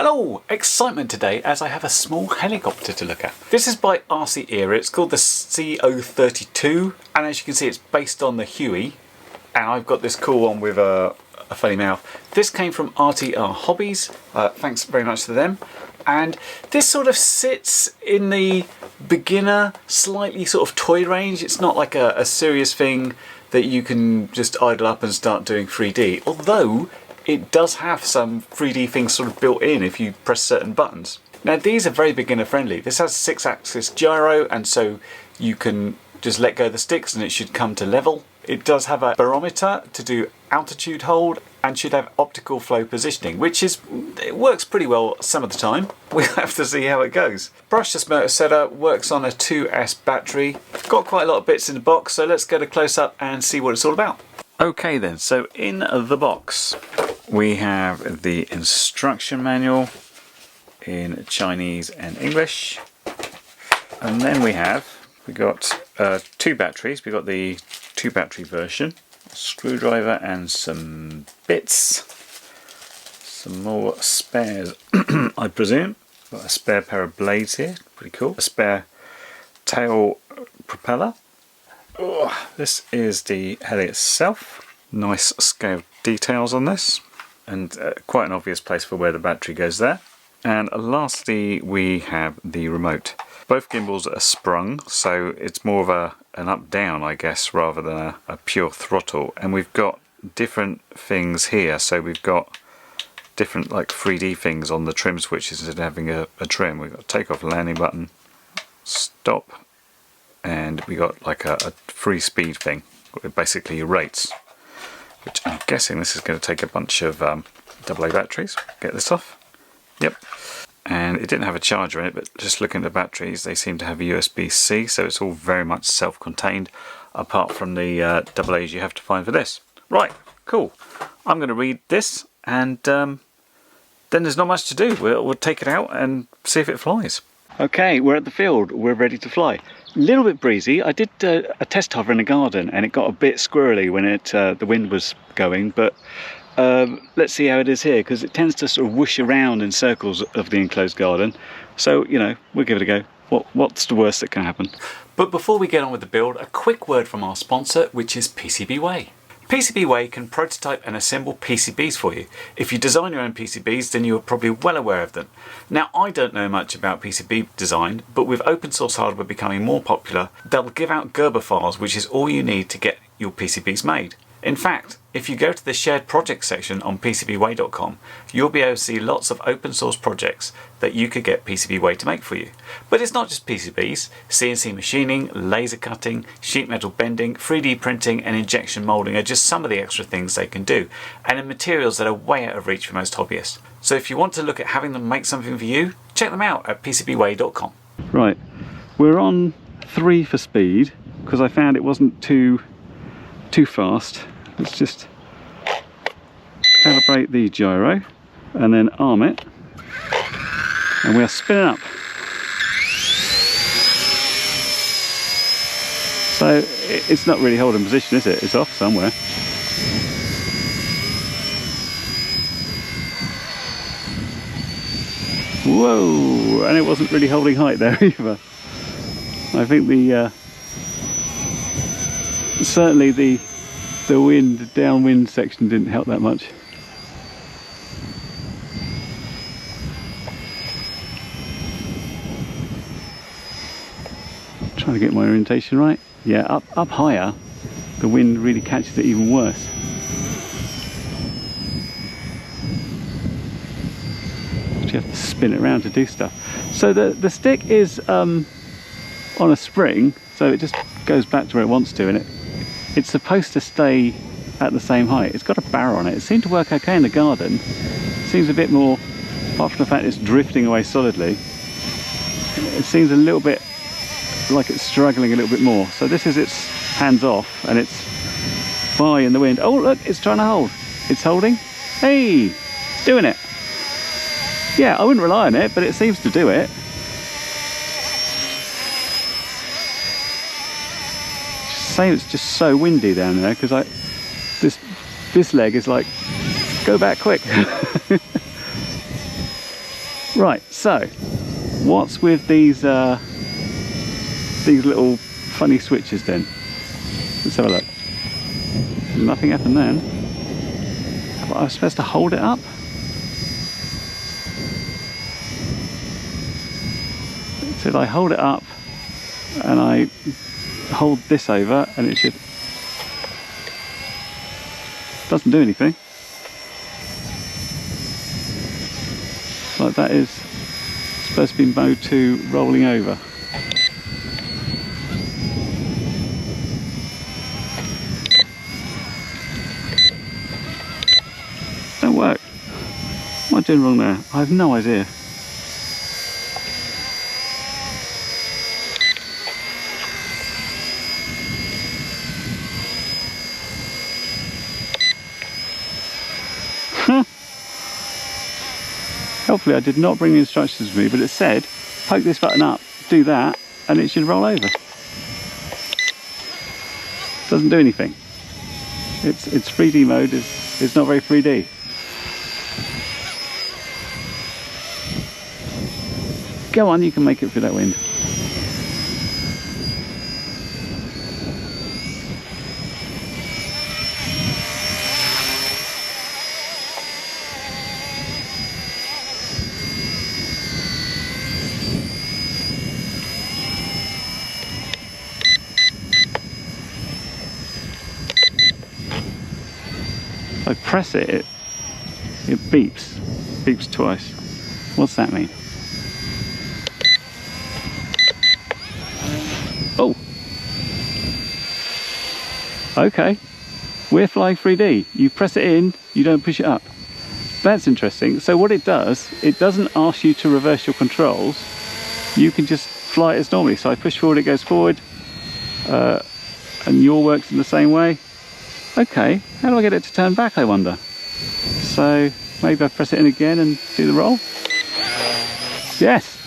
Hello! Excitement today as I have a small helicopter to look at. This is by RC ERA. It's called the CO32, and as you can see it's based on the Huey, and I've got this cool one with a funny mouth. This came from RTR Hobbies, thanks very much to them, and this sort of sits in the beginner, slightly sort of toy range. It's not like a serious thing that you can just idle up and start doing 3D, although it does have some 3D things sort of built in if you press certain buttons. Now these are very beginner friendly. This has 6-axis gyro, and so you can just let go of the sticks and it should come to level. It does have a barometer to do altitude hold and should have optical flow positioning, it works pretty well some of the time. We'll have to see how it goes. Brushless motor setter works on a 2S battery. Got quite a lot of bits in the box, so let's get a close up and see what it's all about. Okay then, so in the box we have the instruction manual in Chinese and English, and then we got 2 batteries. We got the 2 battery version, a screwdriver and some bits, some more spares I presume. Got a spare pair of blades here, pretty cool. A spare tail propeller. Oh, this is the heli itself. Nice scale details on this, and quite an obvious place for where the battery goes there. And lastly we have the remote. Both gimbals are sprung, so it's more of an up-down, I guess, rather than a pure throttle. And we've got different things here, so we've got different like 3D things on the trim switches instead of having a trim. We've got takeoff landing button, stop, and we got like a free speed thing with basically your rates, which I'm guessing this is going to take a bunch of AA batteries. Get this off. Yep. And it didn't have a charger in it, but just looking at the batteries, they seem to have a USB-C, so it's all very much self-contained, apart from the AA's you have to find for this. Right, cool. I'm going to read this, and then there's not much to do. We'll take it out and see if it flies. Okay, we're at the field. We're ready to fly. A little bit breezy. I did a test hover in the garden, and it got a bit squirrely when the wind was going, but let's see how it is here, because it tends to sort of whoosh around in circles of the enclosed garden. So, you know, we'll give it a go. What's the worst that can happen? But before we get on with the build, a quick word from our sponsor, which is PCBWay. PCBWay can prototype and assemble PCBs for you. If you design your own PCBs, then you are probably well aware of them. Now, I don't know much about PCB design, but with open source hardware becoming more popular, they'll give out Gerber files, which is all you need to get your PCBs made. In fact, if you go to the shared projects section on PCBWay.com, you'll be able to see lots of open source projects that you could get PCBWay to make for you. But it's not just PCBs. CNC machining, laser cutting, sheet metal bending, 3D printing and injection molding are just some of the extra things they can do, and in materials that are way out of reach for most hobbyists. So if you want to look at having them make something for you, check them out at PCBWay.com. Right, we're on 3 for speed, because I found it wasn't too fast. Let's just calibrate the gyro and then arm it, and we are spinning up. So it's not really holding position, is it? It's off somewhere. Whoa! And it wasn't really holding height there either. I think certainly the downwind section didn't help that much. Trying to get my orientation right. Yeah, up higher, the wind really catches it even worse. You have to spin it around to do stuff. So the stick is on a spring, so it just goes back to where it wants to, and it's supposed to stay at the same height. It's got a barrel on it. It seemed to work okay in the garden. Seems a bit more, apart from the fact it's drifting away solidly, it seems a little bit like it's struggling a little bit more. So this is its hands off, and it's fly in the wind. Oh look, it's trying to hold. It's holding. Hey, it's doing it. Yeah, I wouldn't rely on it, but it seems to do it. Saying it's just so windy down there, because this leg is like, go back quick. Right, so what's with these little funny switches then? Let's have a look. Nothing happened then. But I was supposed to hold it up? So I hold it up and I hold this over and it should... doesn't do anything. Like that is supposed to be mode 2 rolling over. Don't work. What am I doing wrong there? I have no idea. Hopefully I did not bring the instructions with me, but it said poke this button up, do that, and it should roll over. Doesn't do anything. Its 3D mode is not very 3D. Go on, you can make it through that wind. If I press it, it beeps twice. What's that mean? Oh! Okay, we're flying 3D. You press it in, you don't push it up. That's interesting. So what it does, it doesn't ask you to reverse your controls. You can just fly it as normally. So I push forward, it goes forward, and your works in the same way. Okay, how do I get it to turn back, I wonder? So maybe I press it in again and do the roll. Yes!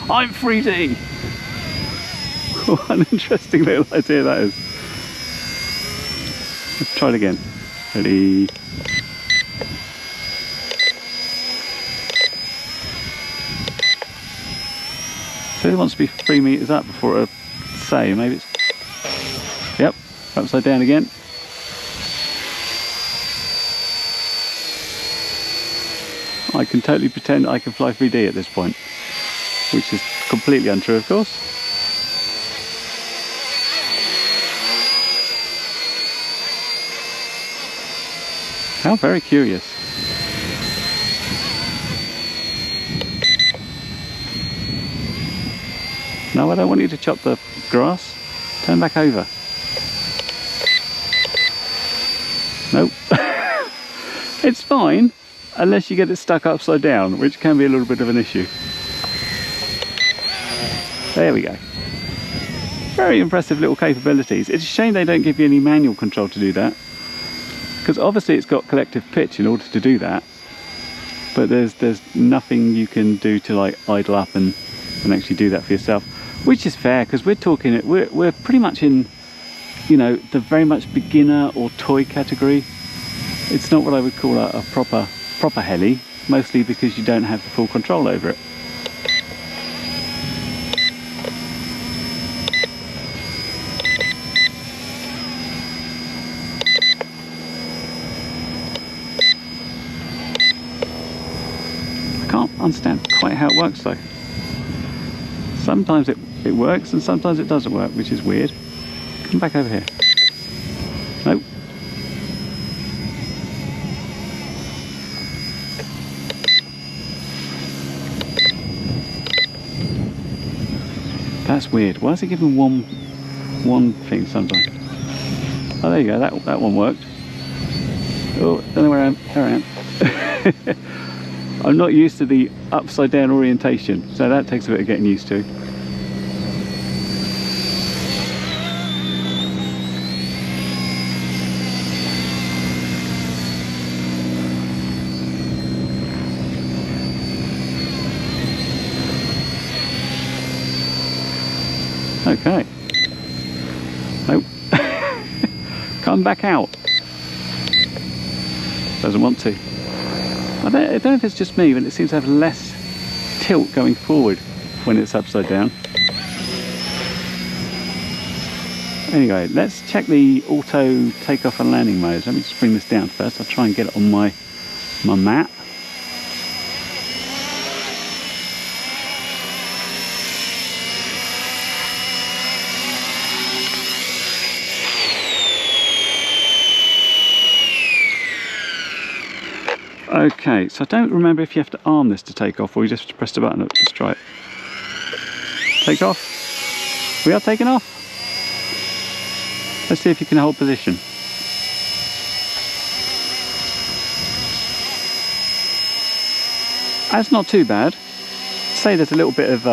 I'm 3D! What an interesting little idea that is. Let's try it again. Ready? So it wants to be 3 meters up before it'll say, maybe it's... Yep, upside down again. I can totally pretend I can fly 3D at this point, which is completely untrue, of course. How very curious. No, I don't want you to chop the grass. Turn back over. Nope. It's fine. Unless you get it stuck upside down, which can be a little bit of an issue. There we go. Very impressive little capabilities. It's a shame they don't give you any manual control to do that, because obviously it's got collective pitch in order to do that, but there's nothing you can do to like idle up and actually do that for yourself, which is fair, because we're pretty much in, you know, the very much beginner or toy category. It's not what I would call a proper heli, mostly because you don't have the full control over it. I can't understand quite how it works though. Sometimes it works and sometimes it doesn't work, which is weird. Come back over here. Nope. That's weird. Why is it giving one thing sometimes? Oh, there you go. That one worked. Oh, don't know where I am. I'm not used to the upside down orientation, so that takes a bit of getting used to. Okay. Nope. Come back out. Doesn't want to. I don't know if it's just me, but it seems to have less tilt going forward when it's upside down. Anyway, let's check the auto takeoff and landing mode. Let me just bring this down first. I'll try and get it on my mat. Okay, so I don't remember if you have to arm this to take off or you just have to press the button. Let's try it. Take off. We are taking off. Let's see if you can hold position. That's not too bad. Say there's a little bit of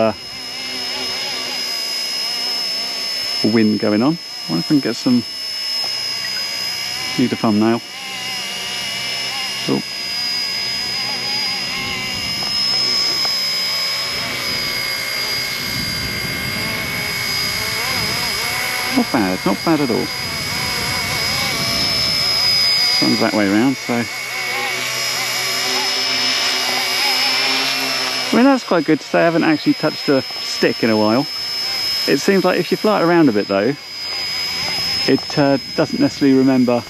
wind going on. I wonder if I can get some... Need a thumbnail. Oh. Not bad at all. Sun's that way around, so... I mean, that's quite good to say. I haven't actually touched a stick in a while. It seems like if you fly it around a bit though, it doesn't necessarily remember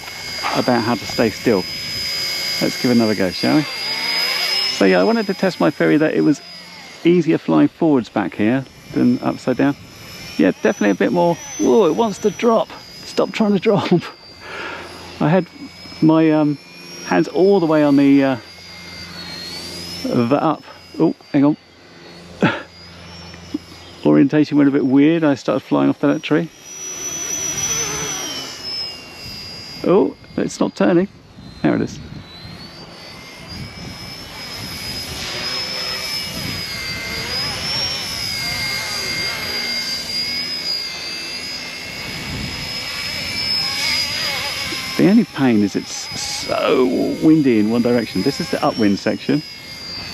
about how to stay still. Let's give it another go, shall we? So yeah, I wanted to test my theory that it was easier flying forwards back here than upside down. Yeah, definitely a bit more. Whoa, it wants to drop. Stop trying to drop. I had my hands all the way on the up. Oh, hang on. Orientation went a bit weird. I started flying off that tree. Oh, it's not turning. There it is. The only pain is it's so windy in one direction. This is the upwind section,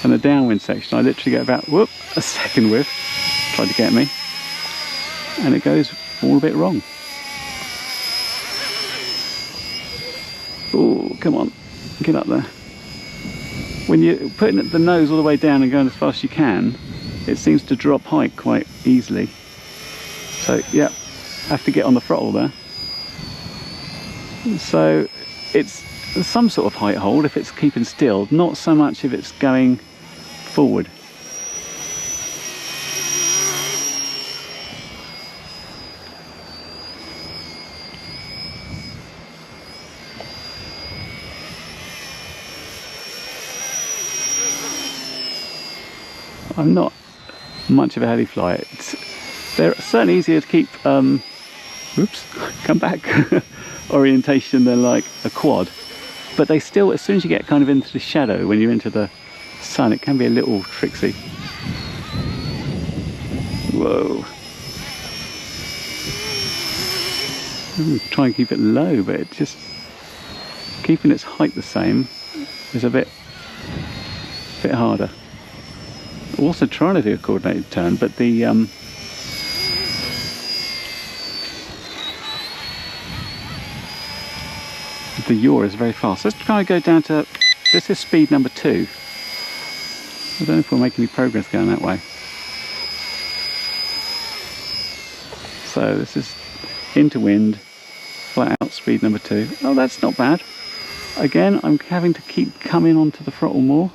and the downwind section I literally get about a second with. Tried to get me, and it goes all a bit wrong. Oh, come on, get up there. When you're putting the nose all the way down and going as fast as you can, it seems to drop height quite easily. So yeah, I have to get on the throttle there. So it's some sort of height hold if it's keeping still, not so much if it's going forward. I'm not much of a heli flyer. They're certainly easier to keep oops, come back orientation than like a quad, but they still, as soon as you get kind of into the shadow, when you're into the sun, it can be a little tricksy. Whoa. Try and keep it low, but it just keeping its height the same is a bit harder. Also trying to do a coordinated turn, but the yaw is very fast. Let's try and go down to, this is speed number 2. I don't know if we'll make any progress going that way. So this is into wind, flat out, speed number 2. Oh, that's not bad. Again, I'm having to keep coming onto the throttle more.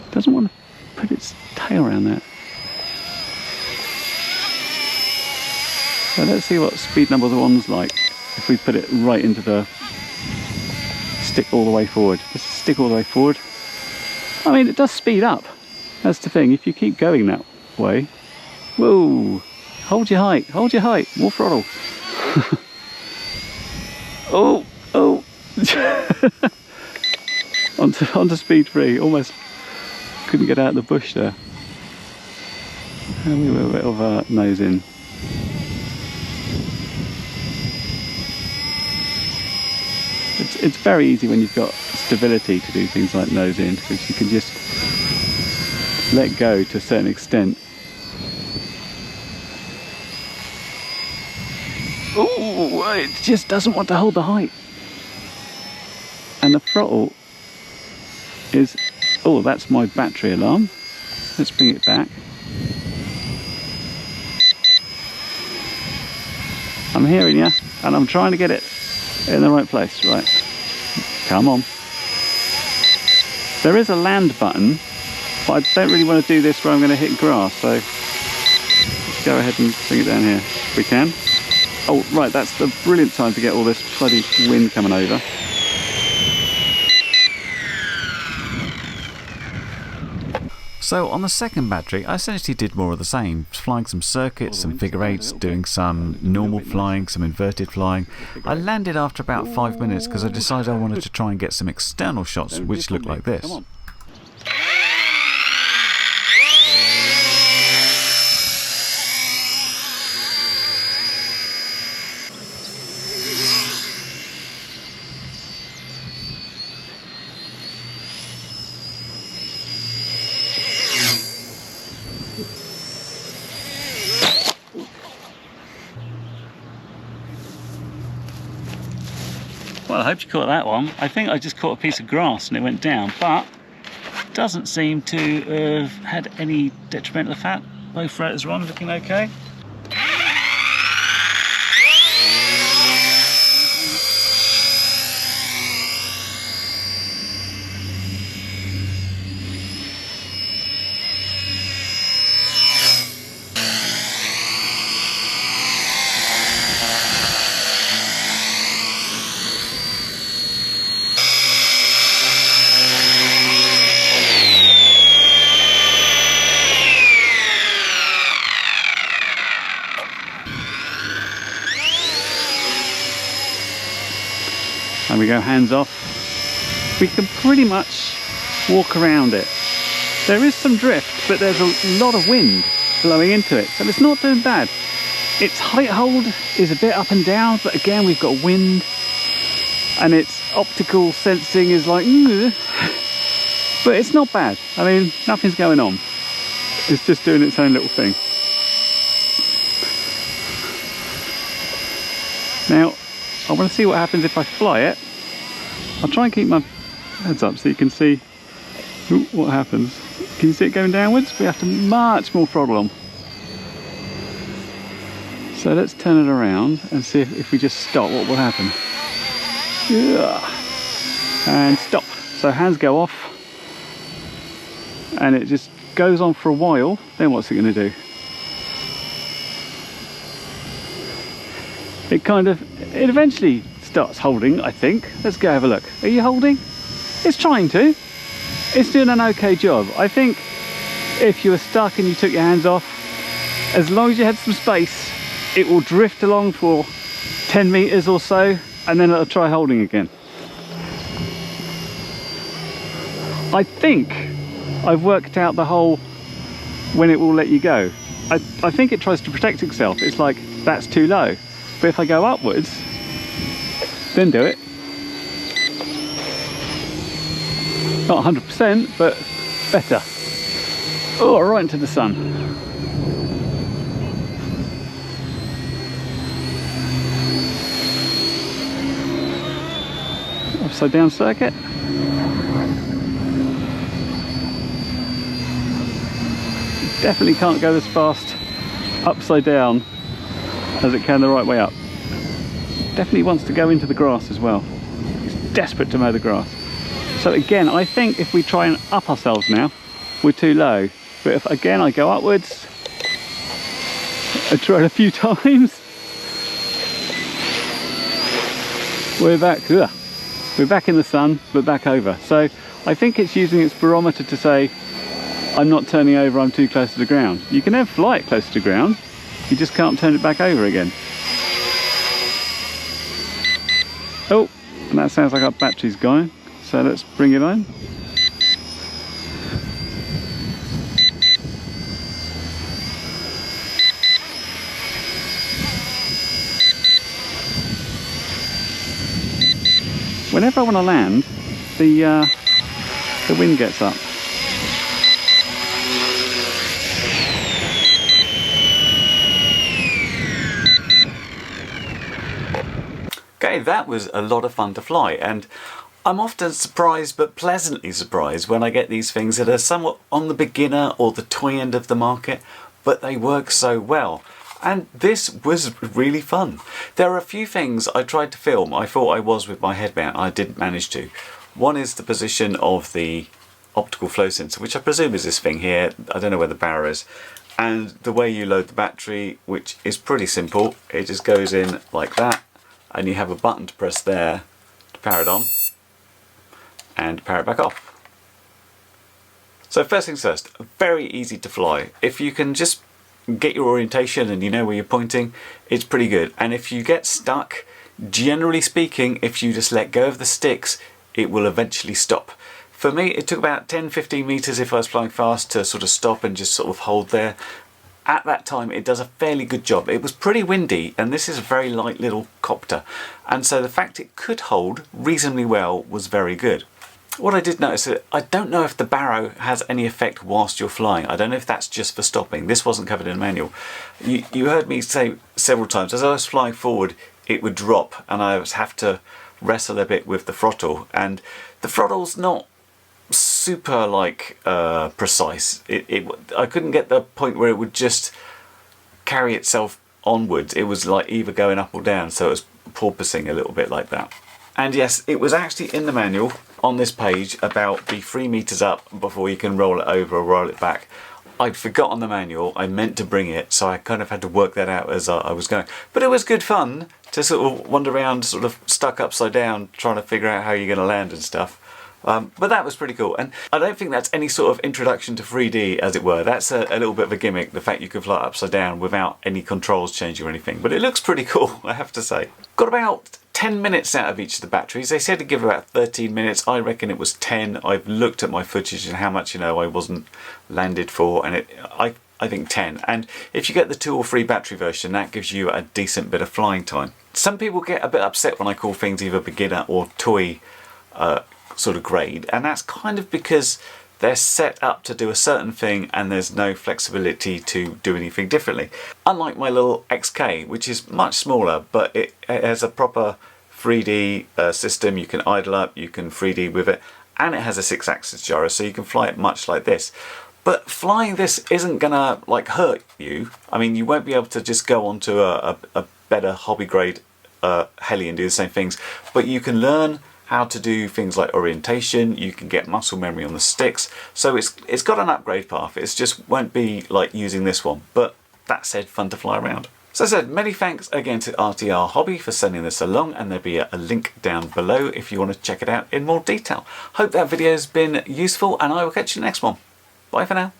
It doesn't want to put its tail around that. So let's see what speed number 1's like if we put it right into the stick all the way forward. Just stick all the way forward. I mean, it does speed up. That's the thing. If you keep going that way, whoa! Hold your height. Hold your height. More throttle. Oh, oh! onto speed 3. Almost couldn't get out of the bush there. And we were a bit of a nose in. It's very easy when you've got stability to do things like nose in, because you can just let go to a certain extent. Oh, it just doesn't want to hold the height. And the throttle is Oh, that's my battery alarm. Let's bring it back. I'm hearing you, and I'm trying to get it in the right place. Right, come on. There is a land button, but I don't really want to do this where I'm going to hit grass, so let's go ahead and bring it down here if we can. Oh, right, that's the brilliant time to get all this bloody wind coming over. So on the second battery, I essentially did more of the same, flying some circuits, some figure eights, doing some normal flying, some inverted flying. I landed after about 5 minutes because I decided I wanted to try and get some external shots which looked like this. Well, I hope you caught that one. I think I just caught a piece of grass and it went down, but doesn't seem to have had any detrimental effect. Both rotors are on, looking okay. And we go hands off. We can pretty much walk around it. There is some drift, but there's a lot of wind blowing into it, so it's not doing bad. Its height hold is a bit up and down, but again we've got wind, and its optical sensing is like, but it's not bad. I mean, nothing's going on. It's just doing its own little thing. Now, I want to see what happens if I fly it. I'll try and keep my heads up so you can see what happens. Can you see it going downwards? We have to much more throttle on. So let's turn it around and see if we just stop, what will happen. Yeah. And stop. So hands go off. And it just goes on for a while. Then what's it going to do? It eventually starts holding, I think. Let's go have a look. Are you holding? It's trying to. It's doing an okay job. I think if you were stuck and you took your hands off, as long as you had some space, it will drift along for 10 meters or so, and then it'll try holding again. I think I've worked out the whole when it will let you go. I think it tries to protect itself. It's like, that's too low. But if I go upwards, then do it. Not 100%, but better. Oh, right into the sun. Upside down circuit. Definitely can't go as fast upside down as it can the right way up. Definitely wants to go into the grass as well. It's desperate to mow the grass. So again, I think if we try and up ourselves now, we're too low. But if again I go upwards, I tried a few times, we're back. We're back in the sun, but back over. So I think it's using its barometer to say, I'm not turning over, I'm too close to the ground. You can then fly it close to the ground, you just can't turn it back over again. Oh, and that sounds like our battery's going, so let's bring it on. Whenever I want to land, the wind gets up. Okay, that was a lot of fun to fly, and I'm often surprised, but pleasantly surprised, when I get these things that are somewhat on the beginner or the toy end of the market, but they work so well. And this was really fun. There are a few things I tried to film. I thought I was with my head mount. I didn't manage to. One is the position of the optical flow sensor, which I presume is this thing here. I don't know where the barrel is. And the way you load the battery, which is pretty simple. It just goes in like that, and you have a button to press there to power it on and power it back off. So first things first, very easy to fly. If you can just get your orientation and you know where you're pointing, it's pretty good. And if you get stuck, generally speaking, if you just let go of the sticks, it will eventually stop. For me, it took about 10-15 meters if I was flying fast to sort of stop and just sort of hold there. At that time, it does a fairly good job. It was pretty windy, and this is a very light little copter, and so the fact it could hold reasonably well was very good. What I did notice is I don't know if the baro has any effect whilst you're flying. I don't know if that's just for stopping. This wasn't covered in the manual. You heard me say several times, as I was flying forward, it would drop, and I would have to wrestle a bit with the throttle, and the throttle's not super like precise. I couldn't get the point where it would just carry itself onwards. It was like either going up or down, so it was porpoising a little bit like that. And yes, it was actually in the manual on this page about be 3 meters up before you can roll it over or roll it back. I'd forgotten the manual. I meant to bring it, so I kind of had to work that out as I was going. But it was good fun to sort of wander around sort of stuck upside down trying to figure out how you're going to land and stuff. But that was pretty cool, and I don't think that's any sort of introduction to 3D, as it were. That's a little bit of a gimmick, the fact you can fly upside down without any controls changing or anything. But it looks pretty cool, I have to say. Got about 10 minutes out of each of the batteries. They said to give about 13 minutes. I reckon it was 10. I've looked at my footage and how much, I wasn't landed for, and I think 10. And if you get the 2 or 3 battery version, that gives you a decent bit of flying time. Some people get a bit upset when I call things either beginner or toy sort of grade, and that's kind of because they're set up to do a certain thing and there's no flexibility to do anything differently. Unlike my little XK, which is much smaller, but it has a proper 3D system. You can idle up, you can 3D with it, and it has a 6-axis gyro, so you can fly it much like this. But flying this isn't gonna like hurt you. I mean, you won't be able to just go onto a better hobby grade heli and do the same things, but you can learn how to do things like orientation. You can get muscle memory on the sticks, so it's got an upgrade path. It just won't be like using this one, but that said, fun to fly around. So I said, many thanks again to RTR Hobby for sending this along, and there'll be a link down below if you want to check it out in more detail. Hope that video has been useful, and I will catch you in the next one. Bye for now.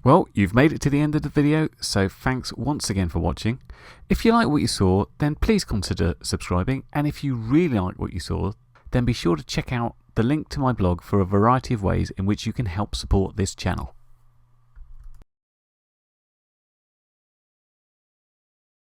Well, you've made it to the end of the video, so thanks once again for watching. If you like what you saw, then please consider subscribing, and if you really like what you saw, then be sure to check out the link to my blog for a variety of ways in which you can help support this channel.